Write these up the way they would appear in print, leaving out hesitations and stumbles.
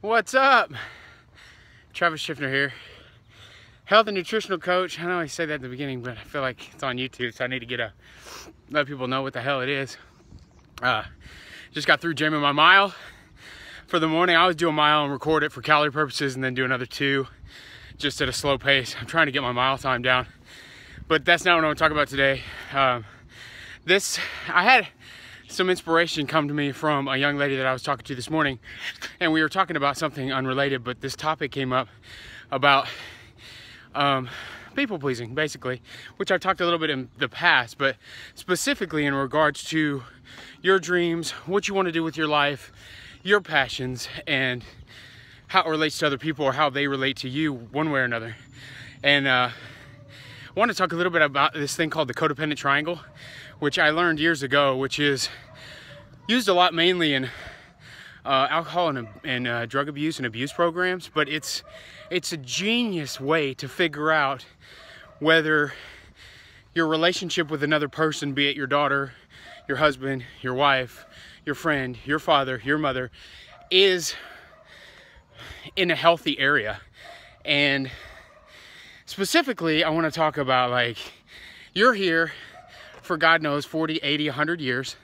What's up? Travis Schiffner here, health and nutritional coach. I know I said that at the beginning, but I feel like it's on YouTube, so I need to let people know what the hell it is. Just got through gymming my mile for the morning. I always do a mile and record it for calorie purposes and then do another 2 just at a slow pace. I'm trying to get my mile time down, but that's not what I want to talk about today. I had some inspiration come to me from a young lady that I was talking to this morning, and we were talking about something unrelated, but this topic came up about people pleasing, basically, which I've talked a little bit in the past, but specifically in regards to your dreams, what you want to do with your life, your passions, and how it relates to other people or how they relate to you one way or another. And I want to talk a little bit about this thing called the codependent triangle, which I learned years ago, which is used a lot mainly in alcohol and drug abuse and abuse programs, but it's a genius way to figure out whether your relationship with another person, be it your daughter, your husband, your wife, your friend, your father, your mother, is in a healthy area. And specifically, I want to talk about, like, you're here for God knows 40, 80, 100 years,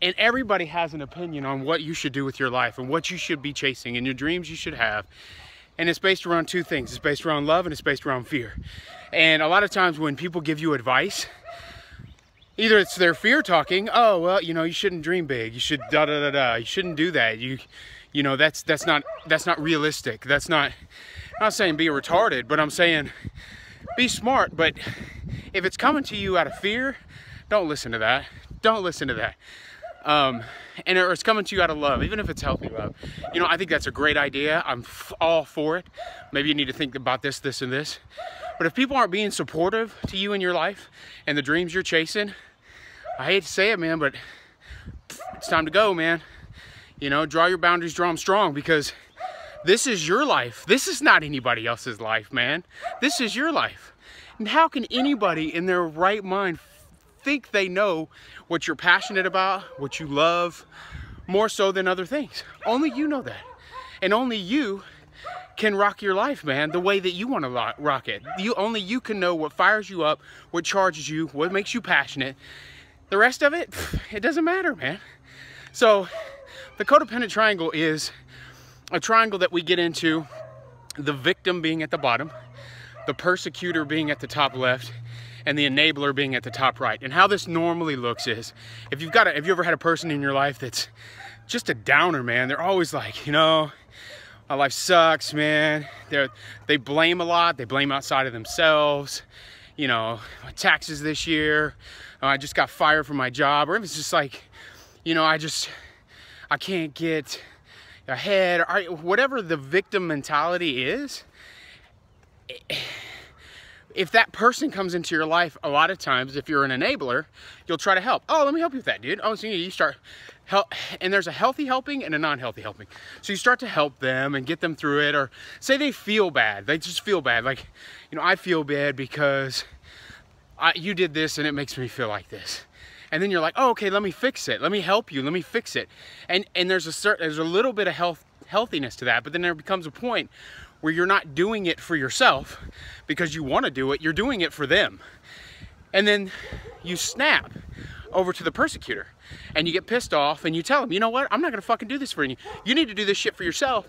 and everybody has an opinion on what you should do with your life and what you should be chasing and your dreams you should have. And it's based around 2 things. It's based around love and it's based around fear. And a lot of times when people give you advice, either it's their fear talking, oh, well, you know, you shouldn't dream big, you should da-da-da-da, you shouldn't do that, you know, that's not realistic. That's not, I'm not saying be retarded, but I'm saying be smart. But if it's coming to you out of fear, don't listen to that. Don't listen to that. Or it's coming to you out of love, even if it's healthy love. You know, I think that's a great idea. I'm all for it. Maybe you need to think about this, this, and this. But if people aren't being supportive to you in your life and the dreams you're chasing, I hate to say it, man, but it's time to go, man. You know, draw your boundaries, draw them strong, because this is your life. This is not anybody else's life, man. This is your life. And how can anybody in their right mind think they know what you're passionate about, what you love, more so than other things? Only you know that. And only you can rock your life, man, the way that you want to rock it. Only you can know what fires you up, what charges you, what makes you passionate. The rest of it, it doesn't matter, man. So the codependent triangle is a triangle that we get into, the victim being at the bottom, the persecutor being at the top left, and the enabler being at the top right. And how this normally looks is, if you ever had a person in your life that's just a downer, man, they're always like, you know, my life sucks, man. They blame a lot. They blame outside of themselves. You know, my taxes this year, I just got fired from my job. Or if it's just like, you know, I can't get ahead, or whatever the victim mentality is. If that person comes into your life, a lot of times, if you're an enabler, you'll try to help. Oh, let me help you with that, dude. Oh, so you start help, and there's a healthy helping and a non-healthy helping. So you start to help them and get them through it, or say they feel bad. They just feel bad. Like, you know, I feel bad because you did this and it makes me feel like this. And then you're like, oh, okay, let me fix it. Let me help you. Let me fix it. And there's a little bit of healthiness to that, but then there becomes a point where you're not doing it for yourself because you want to do it, you're doing it for them. And then you snap over to the persecutor and you get pissed off and you tell them, you know what, I'm not gonna fucking do this for you. You need to do this shit for yourself,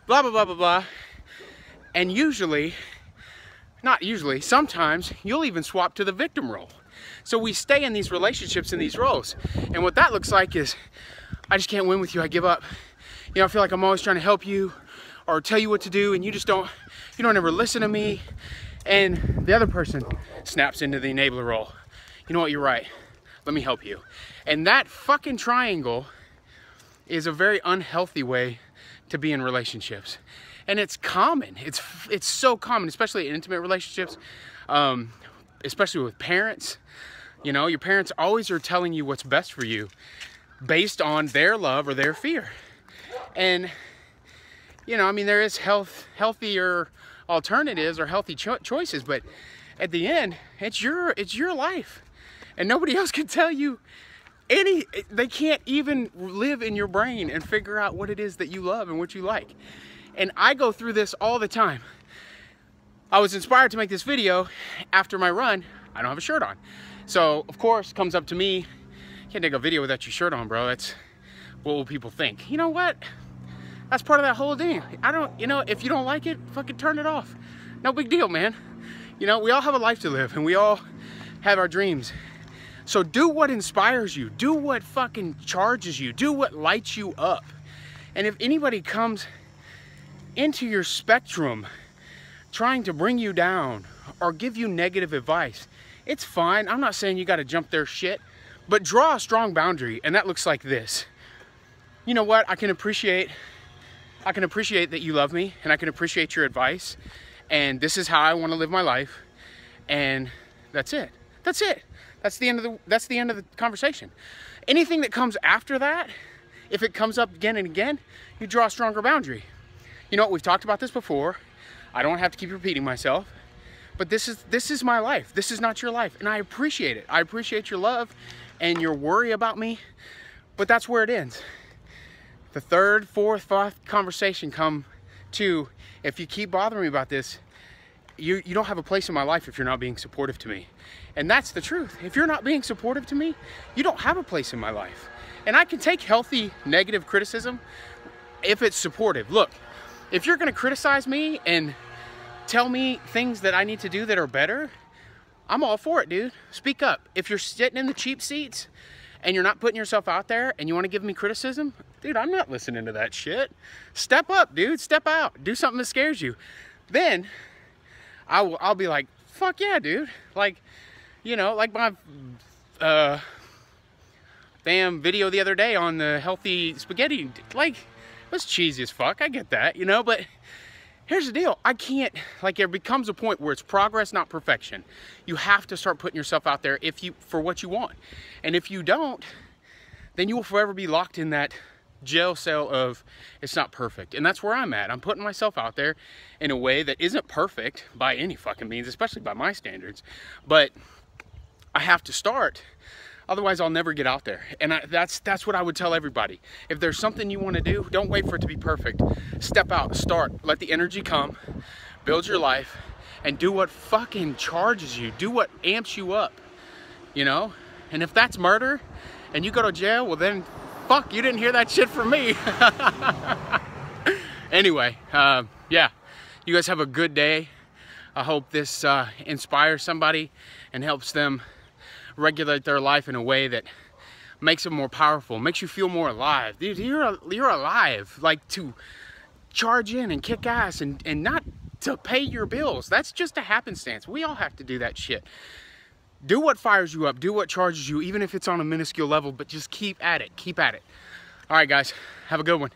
blah, blah, blah, blah, blah. And sometimes you'll even swap to the victim role. So we stay in these relationships, in these roles. And what that looks like is, I just can't win with you, I give up. You know, I feel like I'm always trying to help you or tell you what to do, and you don't ever listen to me. And the other person snaps into the enabler role. You know what, you're right, let me help you. And that fucking triangle is a very unhealthy way to be in relationships. And it's common, it's so common, especially in intimate relationships, especially with parents. You know, your parents always are telling you what's best for you based on their love or their fear. And you know, I mean, there is healthier alternatives or healthy choices, but at the end, it's your life, and nobody else can tell you they can't even live in your brain and figure out what it is that you love and what you like. And I go through this all the time. I was inspired to make this video after my run. I don't have a shirt on. So, of course, comes up to me, can't take a video without your shirt on, bro. That's, what will people think? You know what? That's part of that whole thing. If you don't like it, fucking turn it off. No big deal, man. We all have a life to live and we all have our dreams. So do what inspires you. Do what fucking charges you. Do what lights you up. And if anybody comes into your spectrum trying to bring you down or give you negative advice, it's fine. I'm not saying you got to jump their shit, but draw a strong boundary, and that looks like this. You know what? I can appreciate that you love me, and I can appreciate your advice, and this is how I want to live my life, and that's it. That's it. That's the end of the conversation. Anything that comes after that, if it comes up again and again, you draw a stronger boundary. You know what? We've talked about this before. I don't have to keep repeating myself. But this is my life. This is not your life. And I appreciate it. I appreciate your love and your worry about me. But that's where it ends. The third, fourth, fifth conversation come to, if you keep bothering me about this, you don't have a place in my life if you're not being supportive to me. And that's the truth. If you're not being supportive to me, you don't have a place in my life. And I can take healthy negative criticism if it's supportive. Look, if you're gonna criticize me and tell me things that I need to do that are better, I'm all for it, dude. Speak up. If you're sitting in the cheap seats and you're not putting yourself out there and you want to give me criticism, dude, I'm not listening to that shit. Step up, dude. Step out. Do something that scares you. Then I'll be like, fuck yeah, dude. Like, like my damn video the other day on the healthy spaghetti. Like, it was cheesy as fuck. I get that, but here's the deal. I can't, there becomes a point where it's progress, not perfection. You have to start putting yourself out there for what you want. And if you don't, then you will forever be locked in that jail cell of it's not perfect. And that's where I'm at. I'm putting myself out there in a way that isn't perfect by any fucking means, especially by my standards. But I have to start. Otherwise, I'll never get out there. And that's what I would tell everybody. If there's something you want to do, don't wait for it to be perfect. Step out, start, let the energy come, build your life, and do what fucking charges you. Do what amps you up, And if that's murder and you go to jail, well then, fuck, you didn't hear that shit from me. Anyway, yeah, you guys have a good day. I hope this inspires somebody and helps them regulate their life in a way that makes them more powerful, makes you feel more alive. Dude, you're alive, to charge in and kick ass and not to pay your bills. That's just a happenstance. We all have to do that shit. Do what fires you up, do what charges you, even if it's on a minuscule level, but just keep at it, keep at it. All right, guys, have a good one.